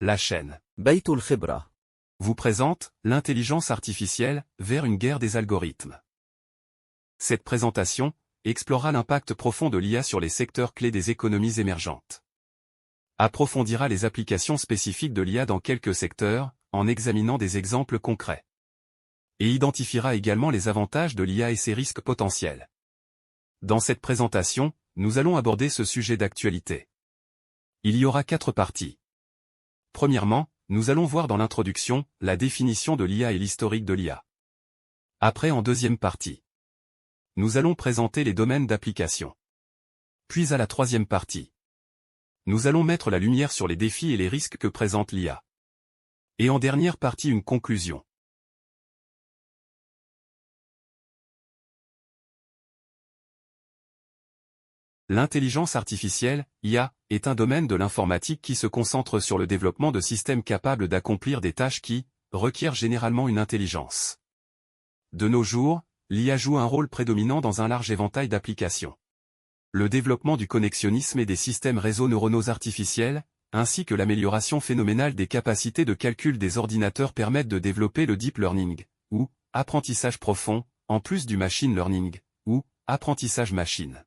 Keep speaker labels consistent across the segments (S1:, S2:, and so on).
S1: La chaîne
S2: بيت الخبرة.
S1: vous présente l'intelligence artificielle vers une guerre des algorithmes. Cette présentation explorera l'impact profond de l'IA sur les secteurs clés des économies émergentes. Approfondira les applications spécifiques de l'IA dans quelques secteurs, en examinant des exemples concrets. Et identifiera également les avantages de l'IA et ses risques potentiels. Dans cette présentation, nous allons aborder ce sujet d'actualité. Il y aura 4 parties. Premièrement, nous allons voir dans l'introduction la définition de l'IA et l'historique de l'IA. Après, en deuxième partie, nous allons présenter les domaines d'application. Puis à la troisième partie, nous allons mettre la lumière sur les défis et les risques que présente l'IA. Et en dernière partie, une conclusion. L'intelligence artificielle, IA, est un domaine de l'informatique qui se concentre sur le développement de systèmes capables d'accomplir des tâches qui requièrent généralement une intelligence. De nos jours, l'IA joue un rôle prédominant dans un large éventail d'applications. Le développement du connexionnisme et des systèmes réseaux neuronaux artificiels, ainsi que l'amélioration phénoménale des capacités de calcul des ordinateurs permettent de développer le deep learning, ou apprentissage profond, en plus du machine learning, ou apprentissage machine.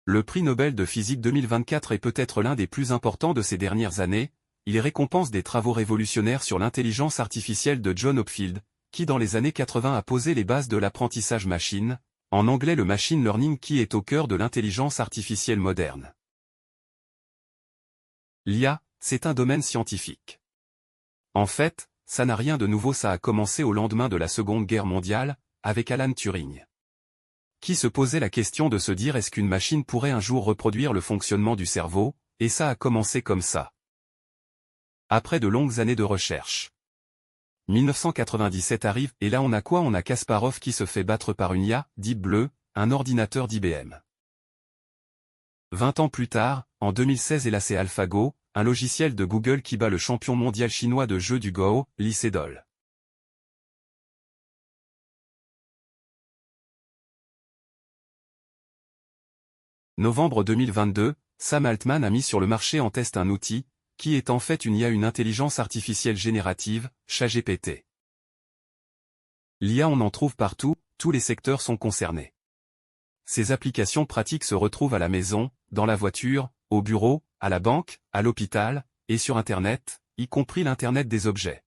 S1: Le prix Nobel de physique 2024 est peut-être l'un des plus importants de ces dernières années. Il récompense des travaux révolutionnaires sur l'intelligence artificielle de John Hopfield, qui dans les années 80 a posé les bases de l'apprentissage machine, en anglais le machine learning qui est au cœur de l'intelligence artificielle moderne. L'IA, c'est un domaine scientifique. En fait, ça n'a rien de nouveau, ça a commencé au lendemain de la Seconde Guerre mondiale, avec Alan Turing, qui se posait la question de se dire est-ce qu'une machine pourrait un jour reproduire le fonctionnement du cerveau, et ça a commencé comme ça. Après de longues années de recherche. 1997 arrive, et là on a quoi? On a Kasparov qui se fait battre par une IA, Deep Blue, un ordinateur d'IBM. 20 ans plus tard, en 2016 et là c'est AlphaGo, un logiciel de Google qui bat le champion mondial chinois de jeu du Go, Lee Sedol. Novembre 2022, Sam Altman a mis sur le marché en test un outil, qui est en fait une IA, une intelligence artificielle générative, ChatGPT. L'IA on en trouve partout, tous les secteurs sont concernés. Ces applications pratiques se retrouvent à la maison, dans la voiture, au bureau, à la banque, à l'hôpital, et sur Internet, y compris l'Internet des objets.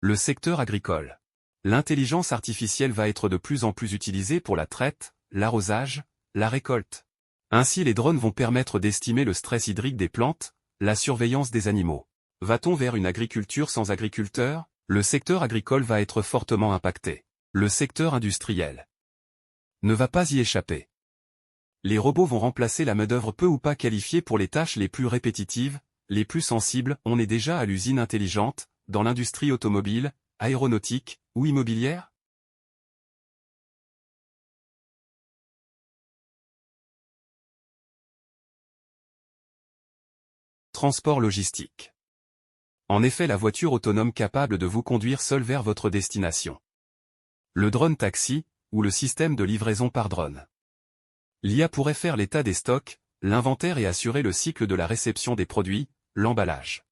S1: Le secteur agricole. L'intelligence artificielle va être de plus en plus utilisée pour la traite, l'arrosage, la récolte. Ainsi les drones vont permettre d'estimer le stress hydrique des plantes, la surveillance des animaux. Va-t-on vers une agriculture sans agriculteurs? Le secteur agricole va être fortement impacté. Le secteur industriel ne va pas y échapper. Les robots vont remplacer la main-d'œuvre peu ou pas qualifiée pour les tâches les plus répétitives, les plus sensibles. On est déjà à l'usine intelligente, dans l'industrie automobile, aéronautique ou immobilière? Transport logistique. En effet, la voiture autonome capable de vous conduire seule vers votre destination. Le drone taxi, ou le système de livraison par drone. L'IA pourrait faire l'état des stocks, l'inventaire et assurer le cycle de la réception des produits, l'emballage.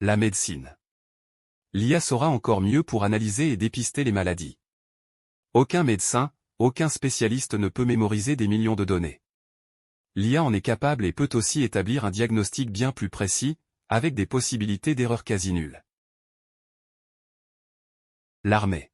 S1: La médecine. L'IA saura encore mieux pour analyser et dépister les maladies. Aucun médecin, aucun spécialiste ne peut mémoriser des millions de données. L'IA en est capable et peut aussi établir un diagnostic bien plus précis, avec des possibilités d'erreur quasi nulles. L'armée.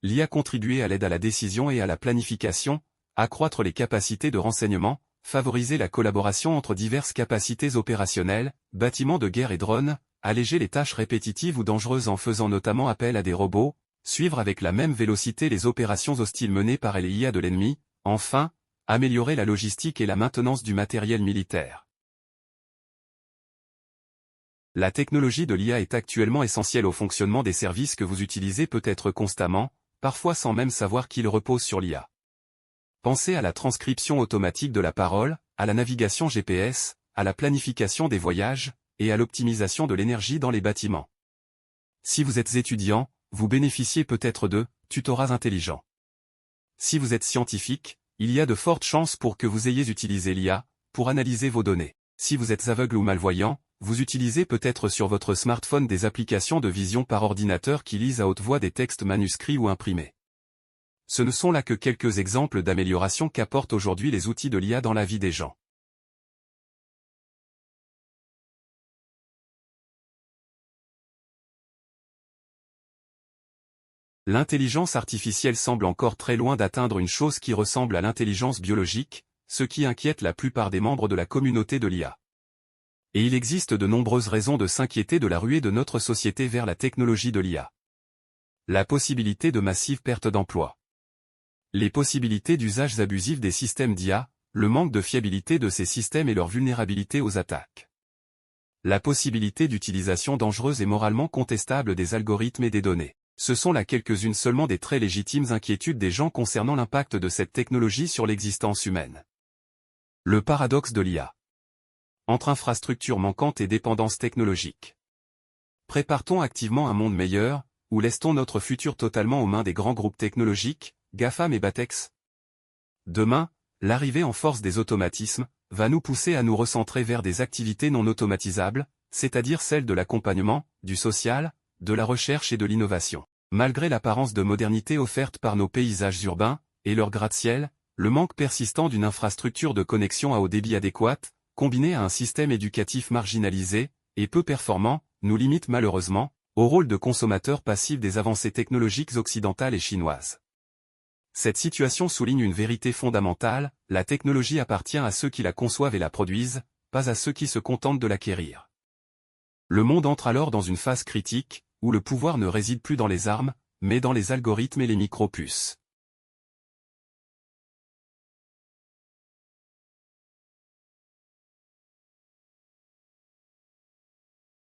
S1: L'IA contribuer à l'aide à la décision et à la planification, accroître les capacités de renseignement, favoriser la collaboration entre diverses capacités opérationnelles, bâtiments de guerre et drones, alléger les tâches répétitives ou dangereuses en faisant notamment appel à des robots, suivre avec la même vélocité les opérations hostiles menées par les IA de l'ennemi, enfin, améliorer la logistique et la maintenance du matériel militaire. La technologie de l'IA est actuellement essentielle au fonctionnement des services que vous utilisez peut-être constamment, parfois sans même savoir qu'ils reposent sur l'IA. Pensez à la transcription automatique de la parole, à la navigation GPS, à la planification des voyages, et à l'optimisation de l'énergie dans les bâtiments. Si vous êtes étudiant, vous bénéficiez peut-être de tutorats intelligents. Si vous êtes scientifique, il y a de fortes chances pour que vous ayez utilisé l'IA, pour analyser vos données. Si vous êtes aveugle ou malvoyant, vous utilisez peut-être sur votre smartphone des applications de vision par ordinateur qui lisent à haute voix des textes manuscrits ou imprimés. Ce ne sont là que quelques exemples d'améliorations qu'apportent aujourd'hui les outils de l'IA dans la vie des gens. L'intelligence artificielle semble encore très loin d'atteindre une chose qui ressemble à l'intelligence biologique, ce qui inquiète la plupart des membres de la communauté de l'IA. Et il existe de nombreuses raisons de s'inquiéter de la ruée de notre société vers la technologie de l'IA. La possibilité de massives pertes d'emplois. Les possibilités d'usages abusifs des systèmes d'IA, le manque de fiabilité de ces systèmes et leur vulnérabilité aux attaques. La possibilité d'utilisation dangereuse et moralement contestable des algorithmes et des données. Ce sont là quelques-unes seulement des très légitimes inquiétudes des gens concernant l'impact de cette technologie sur l'existence humaine. Le paradoxe de l'IA. Entre infrastructures manquantes et dépendance technologique. Prépare-t-on activement un monde meilleur, ou laisse-t-on notre futur totalement aux mains des grands groupes technologiques, GAFAM et Batex? Demain, l'arrivée en force des automatismes va nous pousser à nous recentrer vers des activités non automatisables, c'est-à-dire celles de l'accompagnement, du social, de la recherche et de l'innovation. Malgré l'apparence de modernité offerte par nos paysages urbains, et leur gratte-ciel, le manque persistant d'une infrastructure de connexion à haut débit adéquate, combiné à un système éducatif marginalisé, et peu performant, nous limite malheureusement, au rôle de consommateurs passifs des avancées technologiques occidentales et chinoises. Cette situation souligne une vérité fondamentale, la technologie appartient à ceux qui la conçoivent et la produisent, pas à ceux qui se contentent de l'acquérir. Le monde entre alors dans une phase critique, où le pouvoir ne réside plus dans les armes, mais dans les algorithmes et les micropuces.